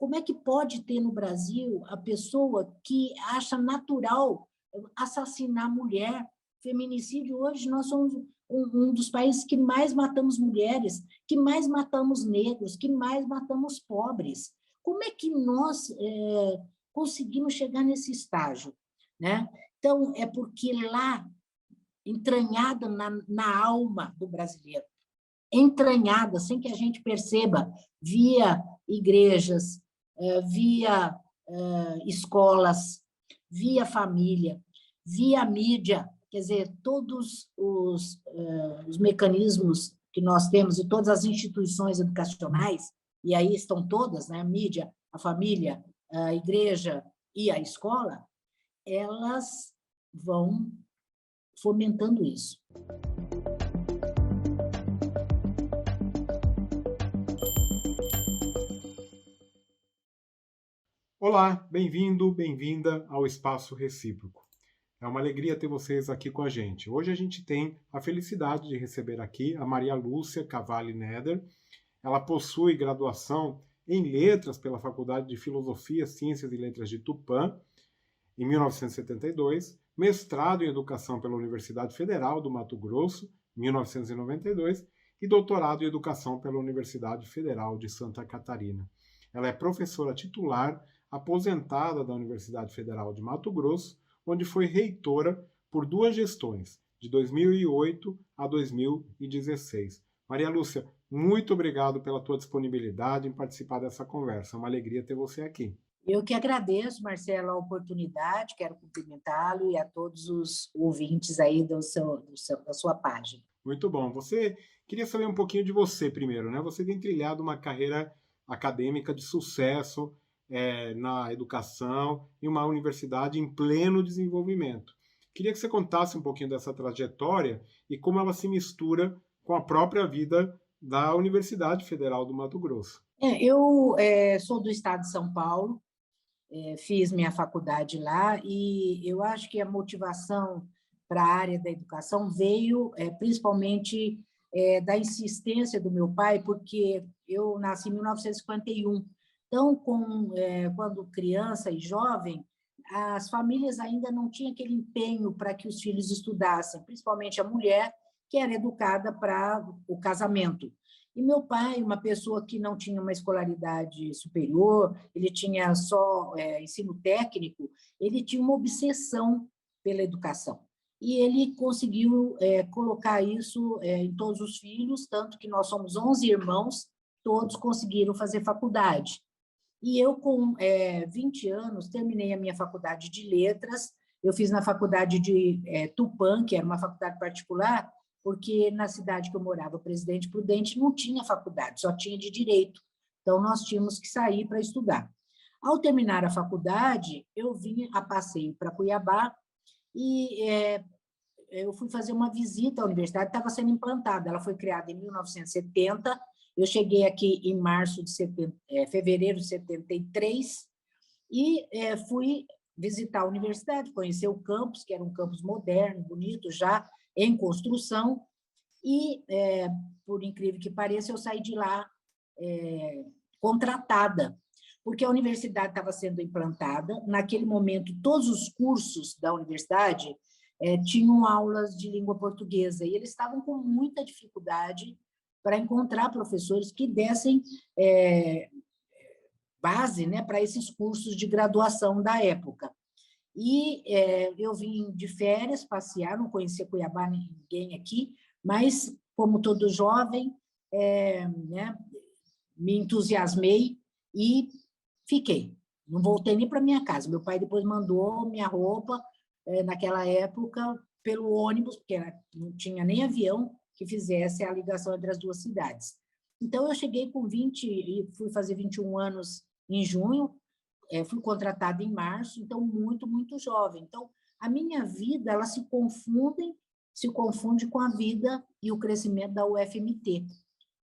como é que pode ter no Brasil a pessoa que acha natural assassinar a mulher? Feminicídio, hoje, nós somos um dos países que mais matamos mulheres, que mais matamos negros, que mais matamos pobres. Como é que nós conseguimos chegar nesse estágio, né? Então, é porque lá, entranhada na alma do brasileiro, entranhada, sem que a gente perceba, via igrejas, via escolas, via família, via mídia, quer dizer, todos os mecanismos que nós temos e todas as instituições educacionais, e aí estão todas, né, a mídia, a família, a igreja e a escola, elas vão fomentando isso. Olá, bem-vindo, bem-vinda ao Espaço Recíproco. É uma alegria ter vocês aqui com a gente. Hoje a gente tem a felicidade de receber aqui a Maria Lúcia Cavalli Neder. Ela possui graduação em Letras pela Faculdade de Filosofia, Ciências e Letras de Tupã, em 1972, mestrado em Educação pela Universidade Federal do Mato Grosso, 1992, e doutorado em Educação pela Universidade Federal de Santa Catarina. Ela é professora titular aposentada da Universidade Federal de Mato Grosso, onde foi reitora por 2 gestões, de 2008 a 2016. Maria Lúcia, muito obrigado pela tua disponibilidade em participar dessa conversa. É uma alegria ter você aqui. Eu que agradeço, Marcelo, a oportunidade, quero cumprimentá-lo e a todos os ouvintes aí da sua página. Muito bom. Queria saber um pouquinho de você primeiro, né? Você tem trilhado uma carreira acadêmica de sucesso na educação em uma universidade em pleno desenvolvimento. Queria que você contasse um pouquinho dessa trajetória e como ela se mistura com a própria vida da Universidade Federal do Mato Grosso. Eu sou do estado de São Paulo, fiz minha faculdade lá e eu acho que a motivação para a área da educação veio principalmente da insistência do meu pai, porque eu nasci em 1951. Então, quando criança e jovem, as famílias ainda não tinham aquele empenho para que os filhos estudassem, principalmente a mulher, que era educada para o casamento. E meu pai, uma pessoa que não tinha uma escolaridade superior, ele tinha só ensino técnico, ele tinha uma obsessão pela educação. E ele conseguiu colocar isso em todos os filhos, tanto que nós somos 11 irmãos, todos conseguiram fazer faculdade. E eu, com 20 anos, terminei a minha faculdade de letras. Eu fiz na faculdade de Tupã, que era uma faculdade particular, porque na cidade que eu morava, Presidente Prudente, não tinha faculdade, só tinha de direito. Então, nós tínhamos que sair para estudar. Ao terminar a faculdade, eu vim a passeio para Cuiabá e eu fui fazer uma visita à universidade, estava sendo implantada, ela foi criada em 1970, eu cheguei aqui em fevereiro de 73 e fui visitar a universidade, conhecer o campus, que era um campus moderno, bonito, já em construção, e, por incrível que pareça, eu saí de lá contratada, porque a universidade estava sendo implantada. Naquele momento, todos os cursos da universidade tinham aulas de língua portuguesa, e eles estavam com muita dificuldade para encontrar professores que dessem base, né, para esses cursos de graduação da época. E eu vim de férias passear, não conhecia Cuiabá, ninguém aqui, mas, como todo jovem, né, me entusiasmei e fiquei. Não voltei nem para minha casa. Meu pai depois mandou minha roupa, naquela época, pelo ônibus, porque não tinha nem avião que fizesse a ligação entre as duas cidades. Então, eu cheguei com 20, e fui fazer 21 anos em junho, fui contratada em março, então muito, muito jovem. Então, a minha vida, ela se confunde com a vida e o crescimento da UFMT.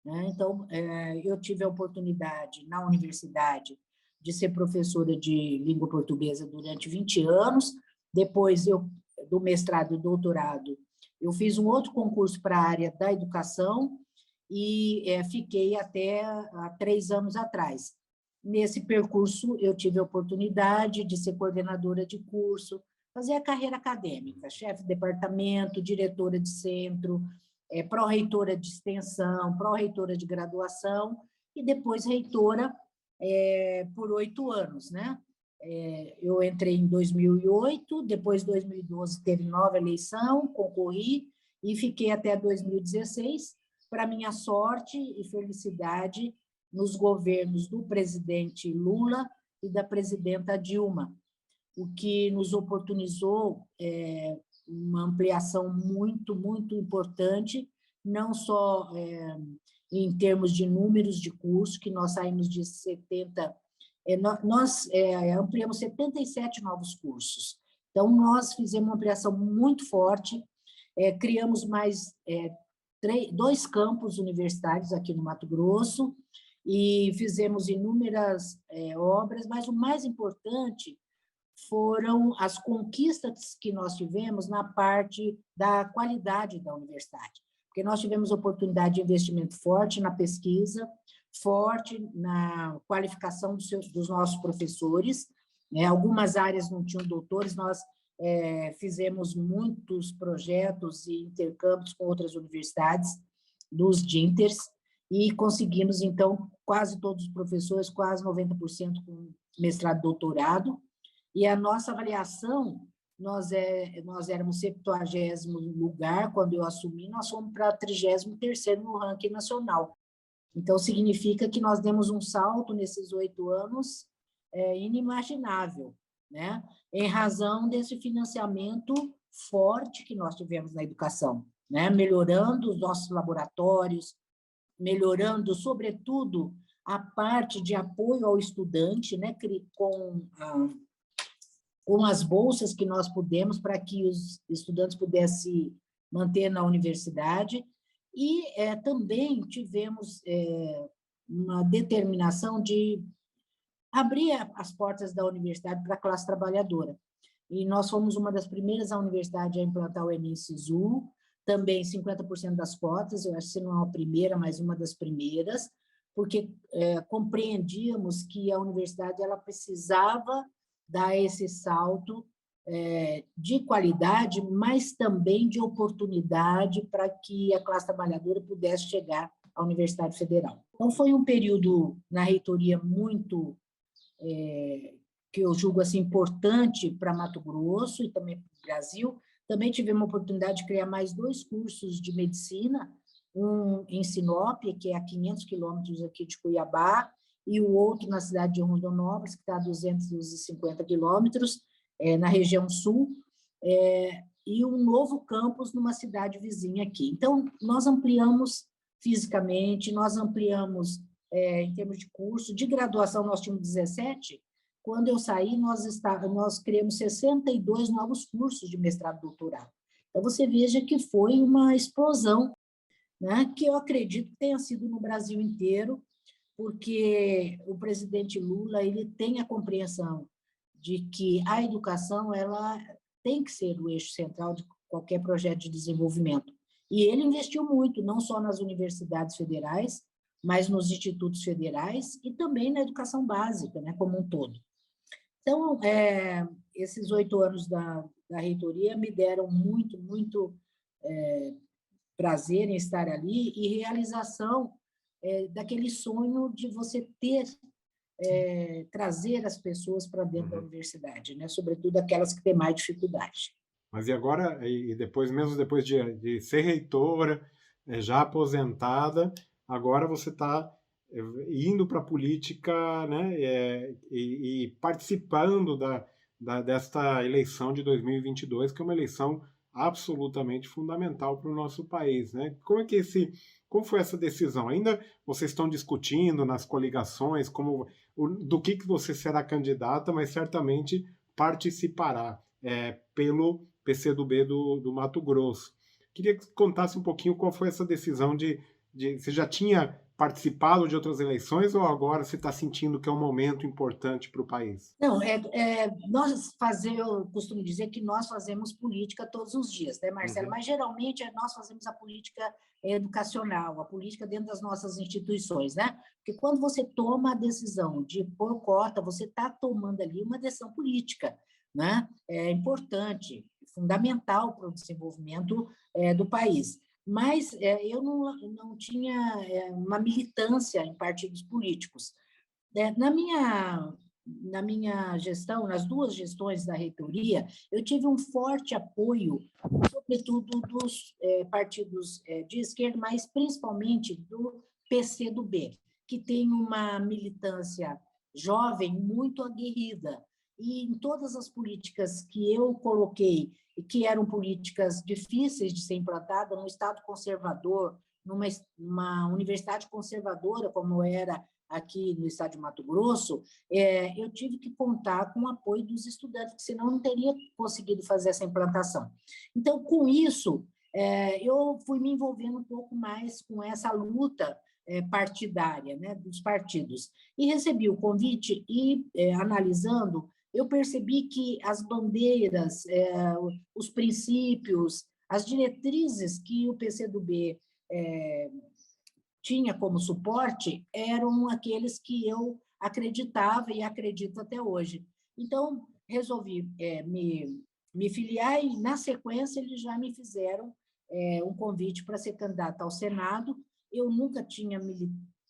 Né? Então, eu tive a oportunidade, na universidade, de ser professora de língua portuguesa durante 20 anos, depois do mestrado e doutorado, eu fiz um outro concurso para a área da educação e fiquei até há 3 anos atrás. Nesse percurso, eu tive a oportunidade de ser coordenadora de curso, fazer a carreira acadêmica, chefe de departamento, diretora de centro, pró-reitora de extensão, pró-reitora de graduação e depois reitora por 8 anos, né? Eu entrei em 2008, depois, em 2012, teve nova eleição, concorri e fiquei até 2016. Para minha sorte e felicidade, nos governos do presidente Lula e da presidenta Dilma, o que nos oportunizou uma ampliação muito, muito importante, não só em termos de números de cursos, que nós saímos de 70, nós ampliamos 77 novos cursos. Então, nós fizemos uma ampliação muito forte, criamos mais 2 campos universitários aqui no Mato Grosso, e fizemos inúmeras obras, mas o mais importante foram as conquistas que nós tivemos na parte da qualidade da universidade, porque nós tivemos oportunidade de investimento forte na pesquisa, forte na qualificação dos nossos professores, né? Algumas áreas não tinham doutores, nós fizemos muitos projetos e intercâmbios com outras universidades, dos DINTERs, e conseguimos, então, quase todos os professores, quase 90% com mestrado e doutorado, e a nossa avaliação, nós éramos 70º lugar, quando eu assumi, nós fomos para 33º no ranking nacional. Então, significa que nós demos um salto nesses 8 anos inimaginável, né? Em razão desse financiamento forte que nós tivemos na educação, né? Melhorando os nossos laboratórios, melhorando, sobretudo, a parte de apoio ao estudante, né? Com as bolsas que nós pudemos para que os estudantes pudessem se manter na universidade. E também tivemos uma determinação de abrir as portas da universidade para a classe trabalhadora. E nós fomos uma das primeiras universidades a implantar o Enem-Sisu, também 50% das cotas, eu acho que não é a primeira, mas uma das primeiras, porque compreendíamos que a universidade ela precisava dar esse salto de qualidade, mas também de oportunidade para que a classe trabalhadora pudesse chegar à Universidade Federal. Então, foi um período na reitoria muito, que eu julgo assim, importante para Mato Grosso e também para o Brasil. Também tivemos a oportunidade de criar mais 2 cursos de medicina, um em Sinop, que é a 500 quilômetros aqui de Cuiabá, e o outro na cidade de Rondonópolis, que está a 250 quilômetros, na região sul, e um novo campus numa cidade vizinha aqui. Então, nós ampliamos fisicamente, nós ampliamos em termos de curso, de graduação nós tínhamos 17, quando eu saí nós criamos 62 novos cursos de mestrado e doutorado. Então, você veja que foi uma explosão, né, que eu acredito que tenha sido no Brasil inteiro, porque o presidente Lula ele tem a compreensão de que a educação ela tem que ser o eixo central de qualquer projeto de desenvolvimento. E ele investiu muito, não só nas universidades federais, mas nos institutos federais e também na educação básica, né, como um todo. Então, esses 8 anos da reitoria me deram muito, muito prazer em estar ali e realização daquele sonho de você trazer as pessoas para dentro da universidade, né? Sobretudo aquelas que têm mais dificuldade. Mas e agora, e depois, mesmo depois de ser reitora, já aposentada, agora você está indo para a política, né? E participando desta eleição de 2022, que é uma eleição absolutamente fundamental para o nosso país, né? Como foi essa decisão? Ainda vocês estão discutindo nas coligações do que você será candidata, mas certamente participará pelo PCdoB do Mato Grosso. Queria que contasse um pouquinho qual foi essa decisão você já tinha participado de outras eleições ou agora você está sentindo que é um momento importante para o país? Não, eu costumo dizer que nós fazemos política todos os dias, né, Marcelo? Uhum. Mas geralmente nós fazemos a política educacional, a política dentro das nossas instituições, né? Porque quando você toma a decisão de pôr cota, você está tomando ali uma decisão política, né? É importante, fundamental para o desenvolvimento do país. Mas eu não tinha uma militância em partidos políticos. Na minha gestão, nas duas gestões da reitoria, eu tive um forte apoio, sobretudo dos partidos de esquerda, mas principalmente do PCdoB, que tem uma militância jovem muito aguerrida. E em todas as políticas que eu coloquei, e que eram políticas difíceis de ser implantadas, num Estado conservador, numa universidade conservadora, como era aqui no estado de Mato Grosso, eu tive que contar com o apoio dos estudantes, porque senão não teria conseguido fazer essa implantação. Então, com isso, eu fui me envolvendo um pouco mais com essa luta partidária, né, dos partidos. E recebi o convite e, analisando, eu percebi que as bandeiras, os princípios, as diretrizes que o PCdoB tinha como suporte eram aqueles que eu acreditava e acredito até hoje. Então, resolvi me filiar e, na sequência, eles já me fizeram um convite para ser candidata ao Senado. Eu nunca tinha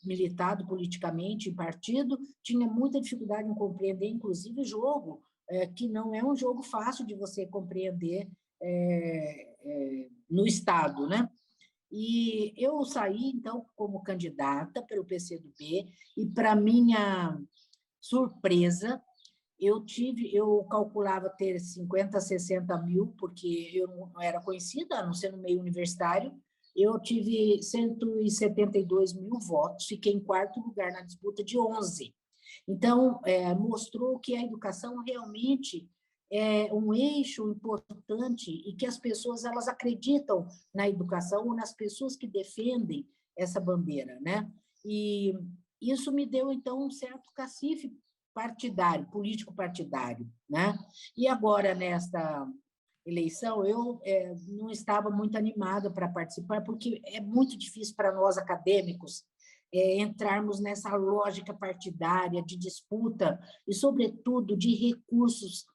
militado politicamente em partido, tinha muita dificuldade em compreender, inclusive, jogo, que não é um jogo fácil de você compreender no Estado, né? E eu saí, então, como candidata pelo PCdoB, e, para minha surpresa, eu calculava ter 50, 60 mil, porque eu não era conhecida, a não ser no meio universitário, eu tive 172 mil votos, fiquei em quarto lugar na disputa de 11. Então, mostrou que a educação realmente é um eixo importante e que as pessoas elas acreditam na educação ou nas pessoas que defendem essa bandeira, né? E isso me deu, então, um certo cacife partidário, político partidário, né? E agora, nesta eleição, eu não estava muito animada para participar, porque é muito difícil para nós acadêmicos entrarmos nessa lógica partidária de disputa e, sobretudo, de recursos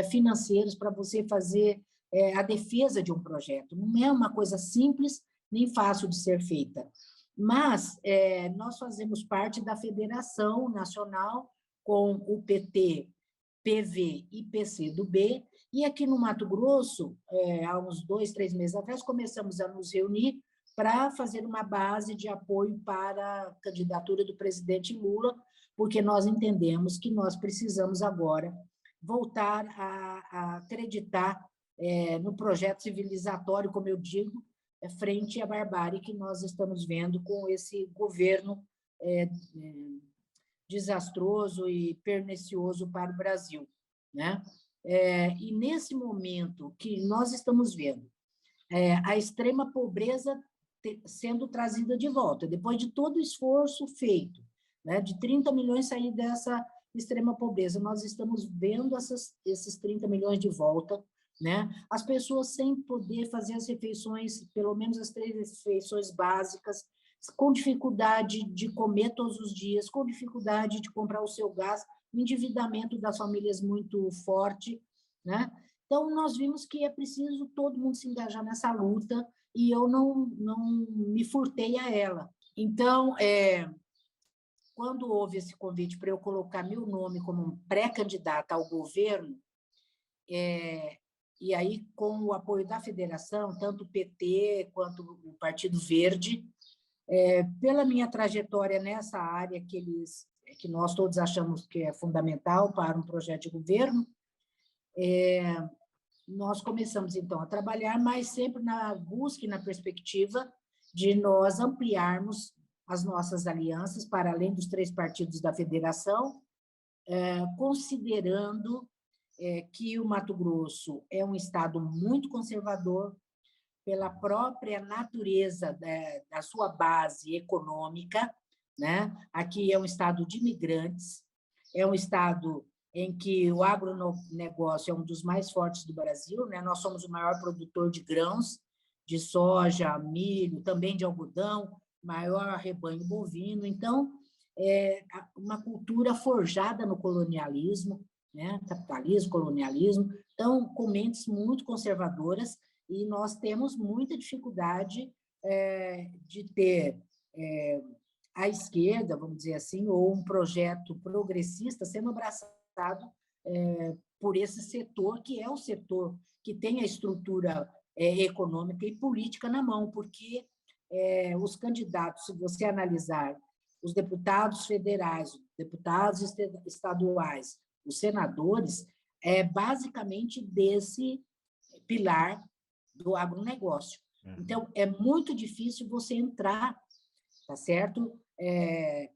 financeiros para você fazer a defesa de um projeto. Não é uma coisa simples nem fácil de ser feita. Mas nós fazemos parte da Federação Nacional com o PT, PV e PCdoB, e aqui no Mato Grosso, há uns 2, 3 meses atrás, começamos a nos reunir para fazer uma base de apoio para a candidatura do presidente Lula, porque nós entendemos que nós precisamos agora voltar a acreditar no projeto civilizatório, como eu digo, frente à barbárie que nós estamos vendo com esse governo desastroso e pernicioso para o Brasil, né? E nesse momento que nós estamos vendo a extrema pobreza sendo trazida de volta, depois de todo o esforço feito, né, de 30 milhões sair dessa extrema pobreza, nós estamos vendo esses 30 milhões de volta, né? As pessoas sem poder fazer as refeições, pelo menos as 3 refeições básicas, com dificuldade de comer todos os dias, com dificuldade de comprar o seu gás, o endividamento das famílias muito forte, né? Então, nós vimos que é preciso todo mundo se engajar nessa luta e eu não me furtei a ela. Então, quando houve esse convite para eu colocar meu nome como pré-candidata ao governo, e aí, com o apoio da federação, tanto o PT quanto o Partido Verde, pela minha trajetória nessa área que nós todos achamos que é fundamental para um projeto de governo, nós começamos, então, a trabalhar, mas sempre na busca e na perspectiva de nós ampliarmos as nossas alianças para além dos 3 partidos da federação, considerando que o Mato Grosso é um estado muito conservador, pela própria natureza da sua base econômica, né? Aqui é um estado de imigrantes, é um estado em que o agronegócio é um dos mais fortes do Brasil, né? Nós somos o maior produtor de grãos, de soja, milho, também de algodão, maior rebanho bovino. Então, é uma cultura forjada no colonialismo, né? Capitalismo, colonialismo, então, com mentes muito conservadoras, e nós temos muita dificuldade de ter a esquerda, vamos dizer assim, ou um projeto progressista sendo abraçado por esse setor, que é o setor que tem a estrutura econômica e política na mão, porque os candidatos, se você analisar os deputados federais, os deputados estaduais, os senadores, basicamente desse pilar do agronegócio. Então, é muito difícil você entrar, tá certo?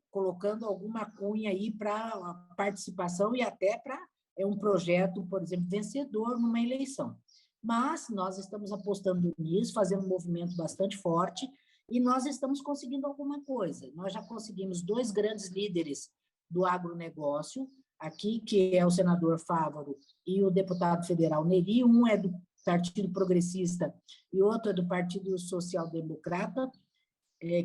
Colocando alguma cunha aí para participação e até para um projeto, por exemplo, vencedor numa eleição. Mas nós estamos apostando nisso, fazendo um movimento bastante forte, e nós estamos conseguindo alguma coisa. Nós já conseguimos 2 grandes líderes do agronegócio aqui, que é o senador Fávaro e o deputado federal Neri. Um é do Partido Progressista e outro é do Partido Social Democrata,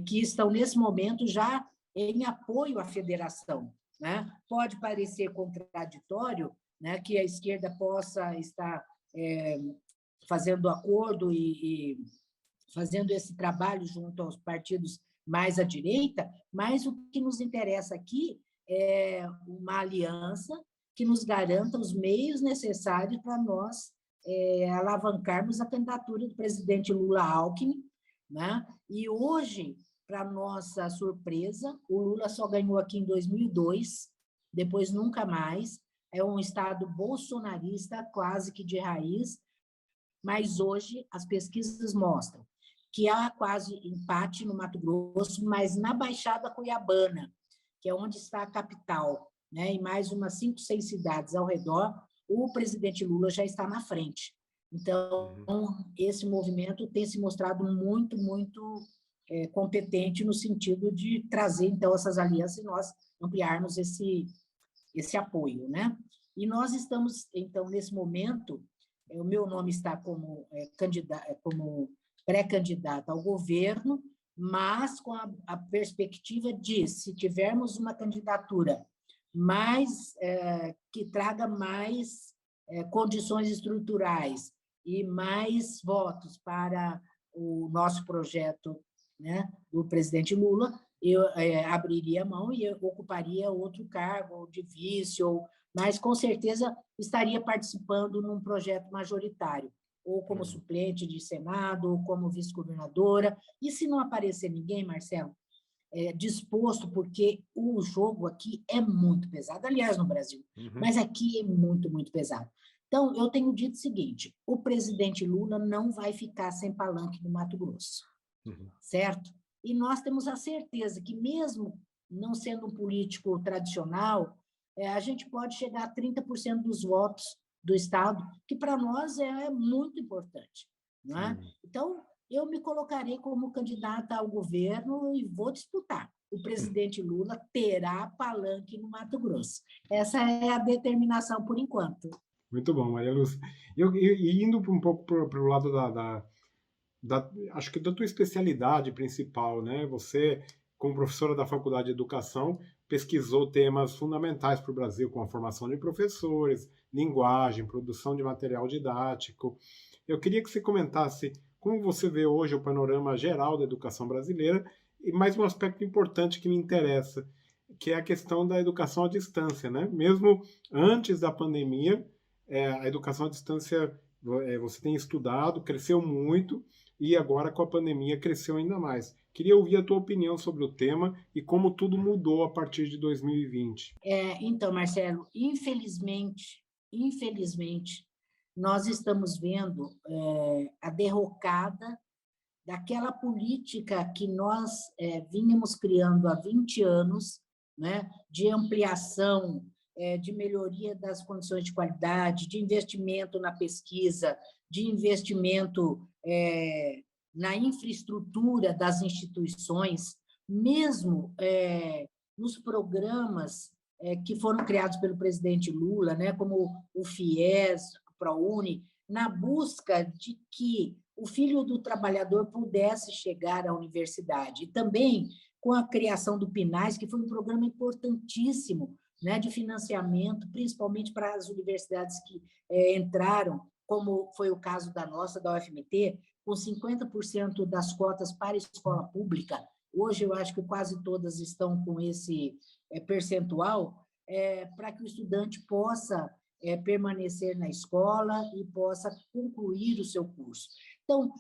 que estão, nesse momento, já em apoio à federação, né? Pode parecer contraditório, né, que a esquerda possa estar fazendo acordo e fazendo esse trabalho junto aos partidos mais à direita, mas o que nos interessa aqui é uma aliança que nos garanta os meios necessários para nós alavancarmos a candidatura do presidente Lula Alckmin, né? E hoje, para nossa surpresa, o Lula só ganhou aqui em 2002, depois nunca mais. É um estado bolsonarista, quase que de raiz, mas hoje as pesquisas mostram que há quase empate no Mato Grosso, mas na Baixada Cuiabana, que é onde está a capital, né, e mais umas 5, 6 cidades ao redor, o presidente Lula já está na frente. Então, esse movimento tem se mostrado muito, muito competente no sentido de trazer, então, essas alianças e nós ampliarmos esse apoio, né? E nós estamos, então, nesse momento, o meu nome está como pré-candidata ao governo, mas com a perspectiva de, se tivermos uma candidatura mais que traga mais condições estruturais e mais votos para o nosso projeto, né, do presidente Lula, eu abriria a mão e eu ocuparia outro cargo de vice, mas com certeza estaria participando num projeto majoritário, ou como suplente de Senado, ou como vice-governadora. E se não aparecer ninguém, Marcelo, disposto, porque o jogo aqui é muito pesado, aliás, no Brasil, mas aqui é muito, muito pesado. Então, eu tenho dito o seguinte: o presidente Lula não vai ficar sem palanque no Mato Grosso, certo? E nós temos a certeza que, mesmo não sendo um político tradicional, a gente pode chegar a 30% dos votos do Estado, que para nós é muito importante, não é? Então, eu me colocarei como candidata ao governo e vou disputar. O presidente Lula terá palanque no Mato Grosso. Essa é a determinação por enquanto. Muito bom, Maria Lúcia. E indo um pouco para o lado acho que da tua especialidade principal, né? Você, como professora da Faculdade de Educação, pesquisou temas fundamentais para o Brasil, como a formação de professores, linguagem, produção de material didático. Eu queria que você comentasse como você vê hoje o panorama geral da educação brasileira e mais um aspecto importante que me interessa, que é a questão da educação à distância, né? Mesmo antes da pandemia, a educação à distância você tem estudado, cresceu muito, e agora com a pandemia cresceu ainda mais. Queria ouvir a tua opinião sobre o tema e como tudo mudou a partir de 2020. Então, Marcelo, infelizmente, nós estamos vendo a derrocada daquela política que nós vínhamos criando há 20 anos, né, de ampliação, de melhoria das condições de qualidade, de investimento na pesquisa, de investimento na infraestrutura das instituições, mesmo nos programas que foram criados pelo presidente Lula, né, como o FIES, o ProUni, na busca de que o filho do trabalhador pudesse chegar à universidade. E também com a criação do PINAES, que foi um programa importantíssimo, né, de financiamento, principalmente para as universidades que entraram, como foi o caso da nossa, da UFMT, com 50% das cotas para a escola pública. Hoje, eu acho que quase todas estão com esse percentual, para que o estudante possa permanecer na escola e possa concluir o seu curso. Então,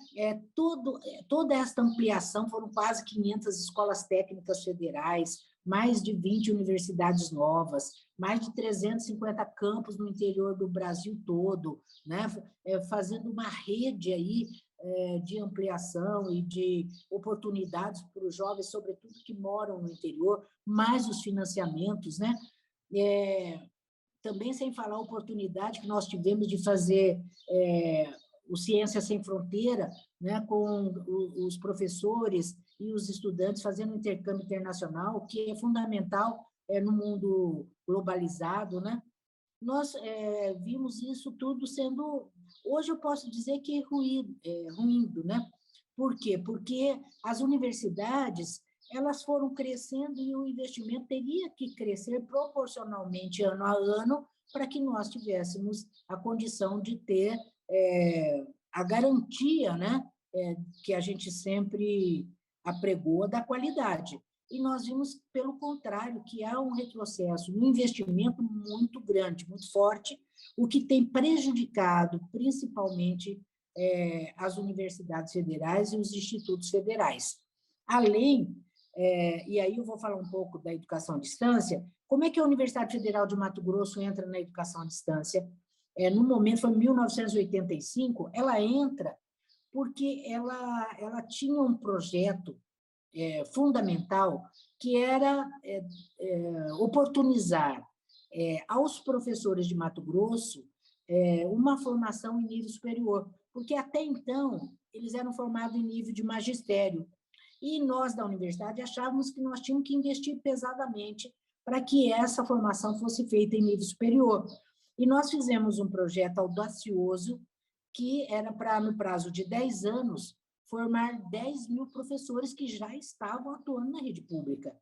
toda esta ampliação, foram quase 500 escolas técnicas federais, mais de 20 universidades novas, mais de 350 campos no interior do Brasil todo, né? Fazendo uma rede aí de ampliação e de oportunidades para os jovens, sobretudo que moram no interior, mais os financiamentos, né? Também sem falar a oportunidade que nós tivemos de fazer o Ciência Sem Fronteira, né, com os professores e os estudantes fazendo intercâmbio internacional, que é fundamental no mundo globalizado, né? Nós vimos isso tudo sendo, hoje eu posso dizer que ruindo, né? Por quê? Porque as universidades, elas foram crescendo e o investimento teria que crescer proporcionalmente ano a ano para que nós tivéssemos a condição de ter a garantia, né, que a gente sempre apregou da qualidade. E nós vimos, pelo contrário, que há um retrocesso, um investimento muito grande, muito forte, o que tem prejudicado principalmente as universidades federais e os institutos federais. Além, e aí eu vou falar um pouco da educação à distância, como é que a Universidade Federal de Mato Grosso entra na educação à distância? No momento, foi em 1985, ela entra porque ela tinha um projeto fundamental, que era oportunizar aos professores de Mato Grosso uma formação em nível superior, porque até então eles eram formados em nível de magistério, e nós da universidade achávamos que nós tínhamos que investir pesadamente para que essa formação fosse feita em nível superior. E nós fizemos um projeto audacioso que era para, no prazo de 10 anos, formar 10 mil professores que já estavam atuando na rede pública.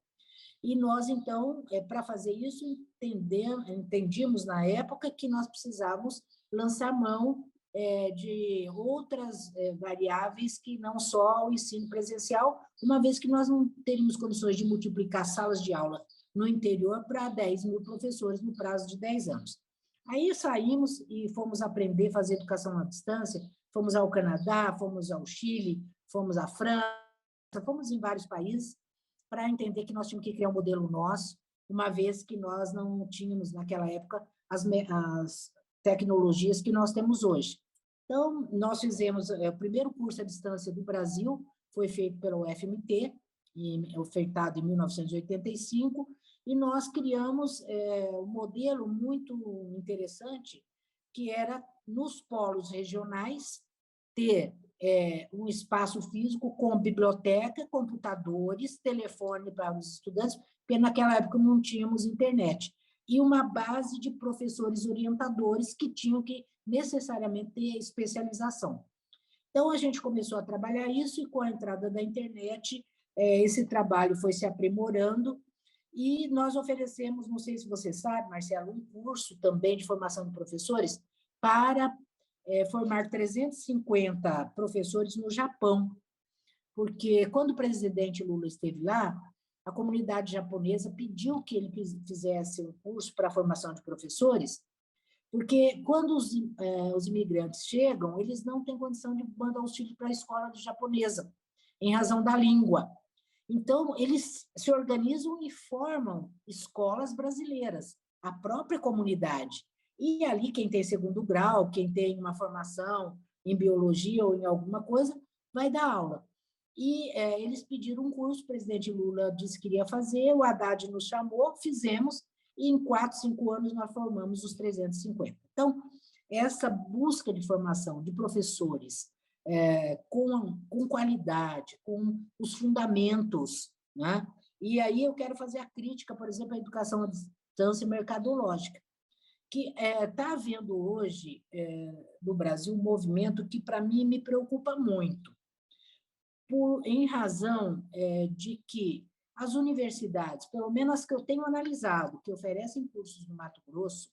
E nós, então, para fazer isso, entendíamos na época que nós precisávamos lançar mão de outras variáveis que não só o ensino presencial, uma vez que nós não teríamos condições de multiplicar salas de aula no interior para 10 mil professores no prazo de 10 anos. Aí saímos e fomos aprender a fazer educação à distância, fomos ao Canadá, fomos ao Chile, fomos à França, fomos em vários países para entender que nós tínhamos que criar um modelo nosso, uma vez que nós não tínhamos, naquela época, as tecnologias que nós temos hoje. Então, nós fizemos o primeiro curso à distância do Brasil, foi feito pela UFMT, ofertado em 1985, e nós criamos um modelo muito interessante, que era, nos polos regionais, ter um espaço físico com biblioteca, computadores, telefone para os estudantes, porque naquela época não tínhamos internet, e uma base de professores orientadores que tinham que necessariamente ter especialização. Então, a gente começou a trabalhar isso, e com a entrada da internet, esse trabalho foi se aprimorando, e nós oferecemos, não sei se você sabe, Marcelo, um curso também de formação de professores para formar 350 professores no Japão, porque quando o presidente Lula esteve lá, a comunidade japonesa pediu que ele fizesse um curso para a formação de professores, porque quando os imigrantes chegam, eles não têm condição de mandar os filhos para a escola de japonesa, em razão da língua. Então, eles se organizam e formam escolas brasileiras, a própria comunidade. E ali, quem tem segundo grau, quem tem uma formação em biologia ou em alguma coisa, vai dar aula. E eles pediram um curso, o presidente Lula disse que iria fazer, o Haddad nos chamou, fizemos, e em 4, 5 anos nós formamos os 350. Então, essa busca de formação de professores com qualidade, com os fundamentos, né? E aí eu quero fazer a crítica, por exemplo, à educação à distância mercadológica, que está havendo hoje, no Brasil, um movimento que, para mim, me preocupa muito, em razão de que as universidades, pelo menos as que eu tenho analisado, que oferecem cursos no Mato Grosso,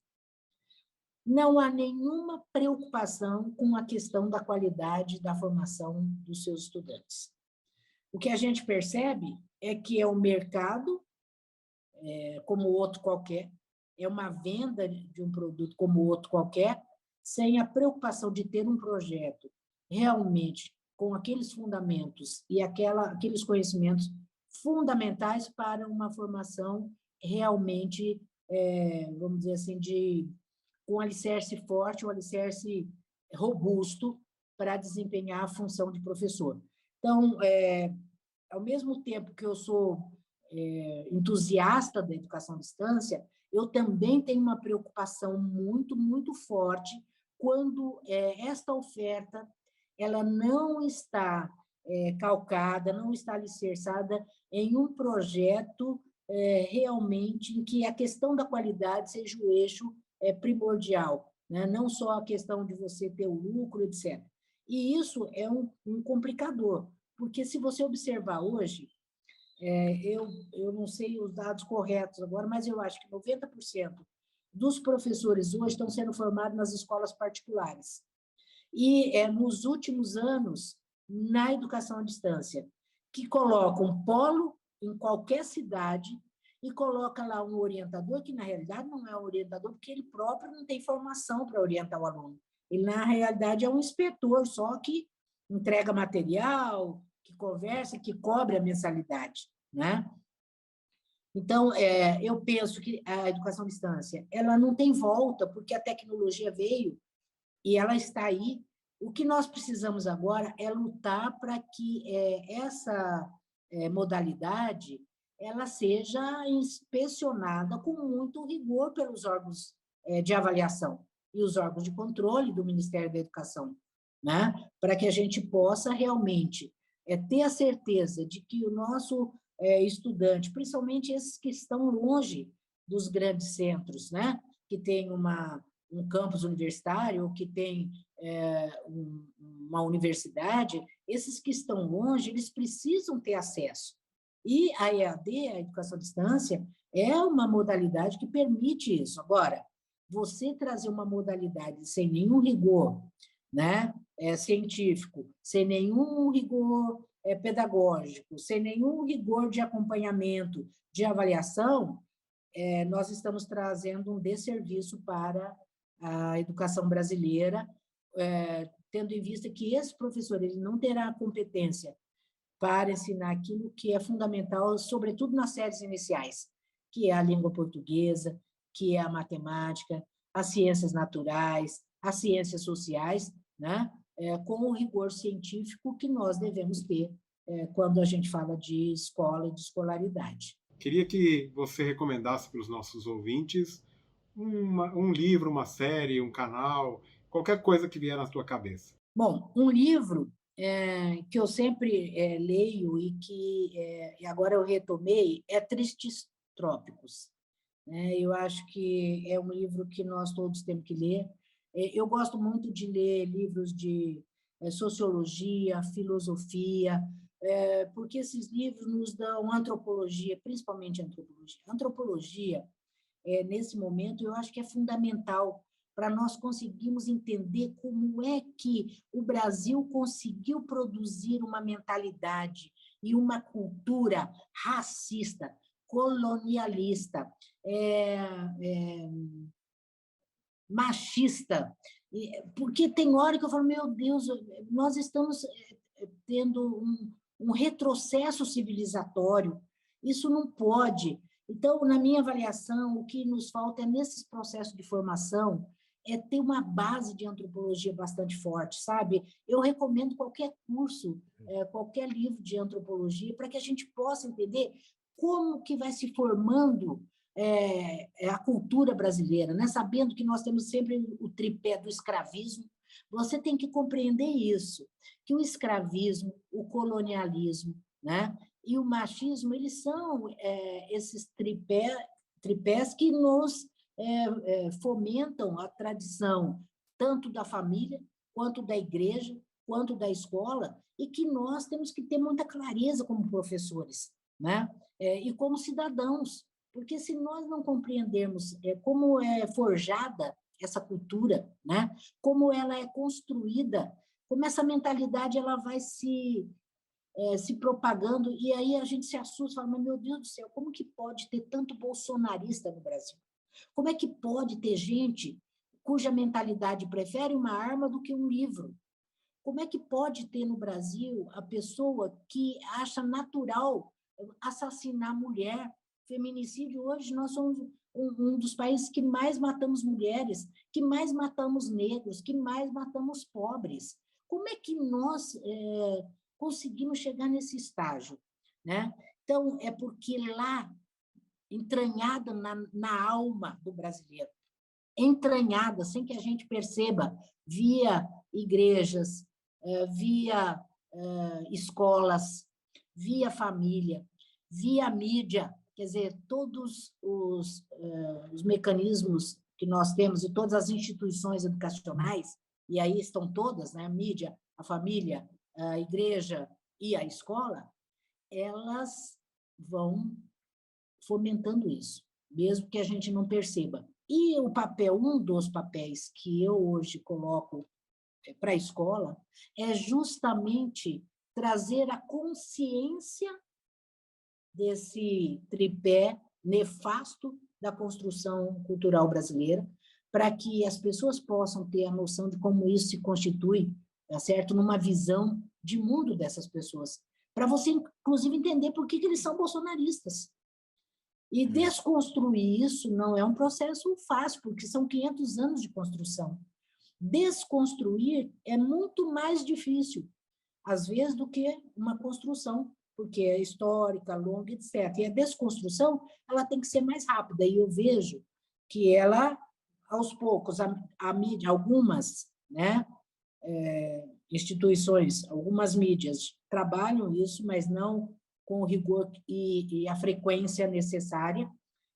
não há nenhuma preocupação com a questão da qualidade da formação dos seus estudantes. O que a gente percebe é que é um mercado, como outro qualquer, é uma venda de um produto como outro qualquer, sem a preocupação de ter um projeto realmente com aqueles fundamentos e aqueles conhecimentos fundamentais para uma formação realmente, vamos dizer assim, com um alicerce forte, um alicerce robusto para desempenhar a função de professor. Então, ao mesmo tempo que eu sou entusiasta da educação à distância, eu também tenho uma preocupação muito, muito forte quando esta oferta ela não está calcada, não está alicerçada em um projeto realmente em que a questão da qualidade seja o eixo primordial, né? Não só a questão de você ter o lucro, etc. E isso é um complicador, porque se você observar hoje, eu não sei os dados corretos agora, mas eu acho que 90% dos professores hoje estão sendo formados nas escolas particulares. E nos últimos anos, na educação à distância, que coloca um polo em qualquer cidade e coloca lá um orientador, que na realidade não é um orientador, porque ele próprio não tem formação para orientar o aluno. Ele, na realidade, é um inspetor, só que entrega material, que conversa, que cobre a mensalidade, né? Então, eu penso que a educação à distância ela não tem volta, porque a tecnologia veio e ela está aí. O que nós precisamos agora é lutar para que essa modalidade ela seja inspecionada com muito rigor pelos órgãos de avaliação e os órgãos de controle do Ministério da Educação, né? Para que a gente possa realmente ter a certeza de que o nosso estudante, principalmente esses que estão longe dos grandes centros, né? Que tem um campus universitário, ou que tem uma universidade, esses que estão longe, eles precisam ter acesso. E a EAD, a educação à distância, é uma modalidade que permite isso. Agora, você trazer uma modalidade sem nenhum rigor, né, científico, sem nenhum rigor pedagógico, sem nenhum rigor de acompanhamento, de avaliação, nós estamos trazendo um desserviço para a educação brasileira, tendo em vista que esse professor ele não terá competência para ensinar aquilo que é fundamental, sobretudo nas séries iniciais, que é a língua portuguesa, que é a matemática, as ciências naturais, as ciências sociais, né? Com o rigor científico que nós devemos ter quando a gente fala de escola e de escolaridade. Queria que você recomendasse para os nossos ouvintes um livro, uma série, um canal, qualquer coisa que vier na sua cabeça. Bom, um livro que eu sempre leio e que agora eu retomei é Tristes Trópicos. Eu acho que é um livro que nós todos temos que ler. Eu gosto muito de ler livros de sociologia, filosofia, porque esses livros nos dão antropologia, principalmente antropologia. Antropologia, nesse momento, eu acho que é fundamental para nós conseguirmos entender como é que o Brasil conseguiu produzir uma mentalidade e uma cultura racista, colonialista, machista, porque tem hora que eu falo, meu Deus, nós estamos tendo um retrocesso civilizatório, isso não pode. Então, na minha avaliação, o que nos falta nesses processos de formação é ter uma base de antropologia bastante forte, sabe? Eu recomendo qualquer curso, qualquer livro de antropologia, para que a gente possa entender como que vai se formando a cultura brasileira, né? Sabendo que nós temos sempre o tripé do escravismo. Você tem que compreender isso, que o escravismo, o colonialismo, né? e o machismo, eles são esses tripés que nos fomentam a tradição tanto da família, quanto da igreja, quanto da escola, e que nós temos que ter muita clareza como professores, né? E como cidadãos, porque se nós não compreendermos como é forjada essa cultura, né? Como ela é construída, como essa mentalidade ela vai se propagando, e aí a gente se assusta, fala, mas, meu Deus do céu, como que pode ter tanto bolsonarista no Brasil? Como é que pode ter gente cuja mentalidade prefere uma arma do que um livro? Como é que pode ter no Brasil a pessoa que acha natural assassinar mulher? Feminicídio, hoje, nós somos um dos países que mais matamos mulheres, que mais matamos negros, que mais matamos pobres. Como é que nós conseguimos chegar nesse estágio, né? Então, é porque lá, entranhada na alma do brasileiro, entranhada, sem que a gente perceba, via igrejas, via escolas, via família, via mídia, quer dizer, todos os mecanismos que nós temos e todas as instituições educacionais, e aí estão todas, né, a mídia, a família, a igreja e a escola, elas vão fomentando isso, mesmo que a gente não perceba. E um dos papéis que eu hoje coloco para a escola é justamente trazer a consciência desse tripé nefasto da construção cultural brasileira, para que as pessoas possam ter a noção de como isso se constitui, tá certo? Numa visão de mundo dessas pessoas, para você, inclusive, entender por que eles são bolsonaristas. E desconstruir isso não é um processo fácil, porque são 500 anos de construção. Desconstruir é muito mais difícil, às vezes, do que uma construção, porque é histórica, longa, etc. E a desconstrução, ela tem que ser mais rápida, e eu vejo que ela, aos poucos, a mídia, algumas, né, instituições, algumas mídias trabalham isso, mas não com o rigor e a frequência necessária,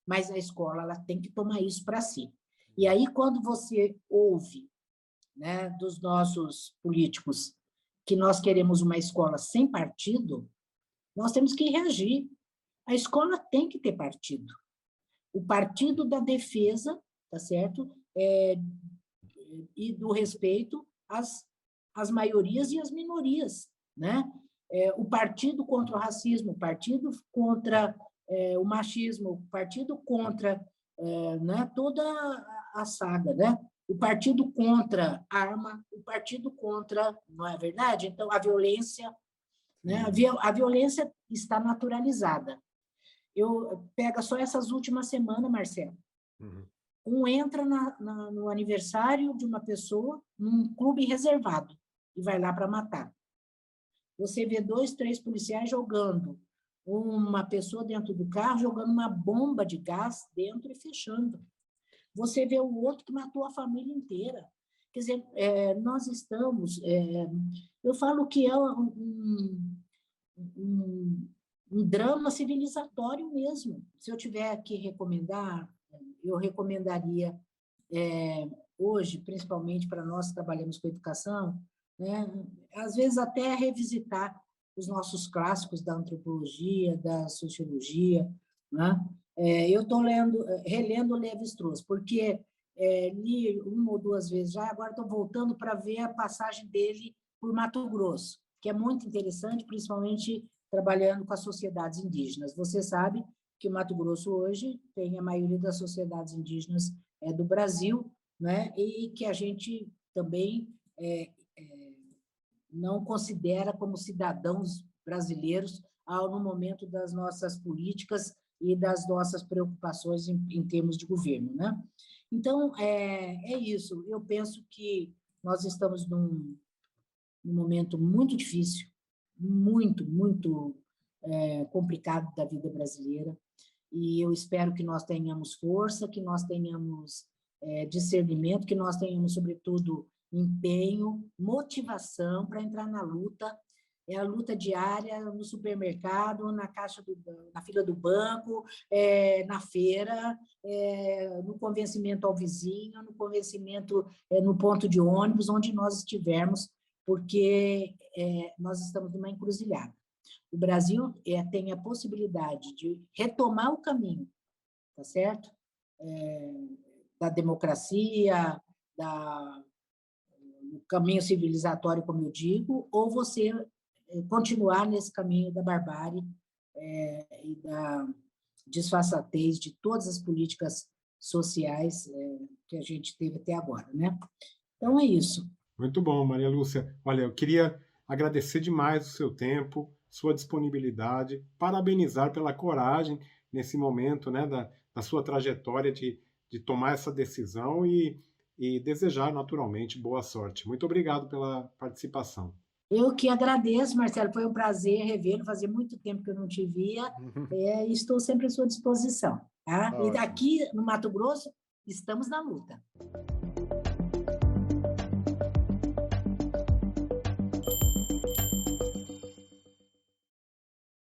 mas a escola ela tem que tomar isso para si. E aí, quando você ouve, né, dos nossos políticos que nós queremos uma escola sem partido, nós temos que reagir. A escola tem que ter partido. O partido da defesa, tá certo? E do respeito às maiorias e às minorias, né? O partido contra o racismo, o partido contra o machismo, o partido contra né, toda a saga, né? O partido contra a arma, o partido contra, não é verdade? Então, a violência, né? A violência está naturalizada. Eu pego só essas últimas semanas, Marcelo. Um entra no aniversário de uma pessoa num clube reservado e vai lá para matar. Você vê 2, 3 policiais jogando uma pessoa dentro do carro, jogando uma bomba de gás dentro e fechando. Você vê o outro que matou a família inteira. Quer dizer, nós estamos... eu falo que é um drama civilizatório mesmo. Se eu tiver que recomendar, eu recomendaria, hoje, principalmente para nós que trabalhamos com educação, né, às vezes até revisitar os nossos clássicos da antropologia, da sociologia, né? Eu estou relendo Lévi-Strauss, porque li 1 ou 2 vezes já, agora estou voltando para ver a passagem dele por Mato Grosso, que é muito interessante, principalmente trabalhando com as sociedades indígenas. Você sabe que o Mato Grosso hoje tem a maioria das sociedades indígenas do Brasil, né? E que a gente também não considera como cidadãos brasileiros no momento das nossas políticas e das nossas preocupações em termos de governo, né? Então, é isso. Eu penso que nós estamos num momento muito difícil, muito, muito complicado da vida brasileira, e eu espero que nós tenhamos força, que nós tenhamos discernimento, que nós tenhamos, sobretudo, empenho, motivação para entrar na luta é a luta diária no supermercado, na fila do banco, na feira, no convencimento ao vizinho, no convencimento no ponto de ônibus, onde nós estivermos, porque nós estamos numa encruzilhada. O Brasil tem a possibilidade de retomar o caminho, tá certo? Da democracia, do caminho civilizatório, como eu digo, ou você continuar nesse caminho da barbárie e da disfarçatez de todas as políticas sociais que a gente teve até agora, né? Então, é isso. Muito bom, Maria Lúcia. Olha, eu queria agradecer demais o seu tempo, sua disponibilidade, parabenizar pela coragem nesse momento, né, da sua trajetória de tomar essa decisão e desejar, naturalmente, boa sorte. Muito obrigado pela participação. Eu que agradeço, Marcelo, foi um prazer revê-lo, fazia muito tempo que eu não te via, e estou sempre à sua disposição. Tá? E aqui no Mato Grosso, estamos na luta.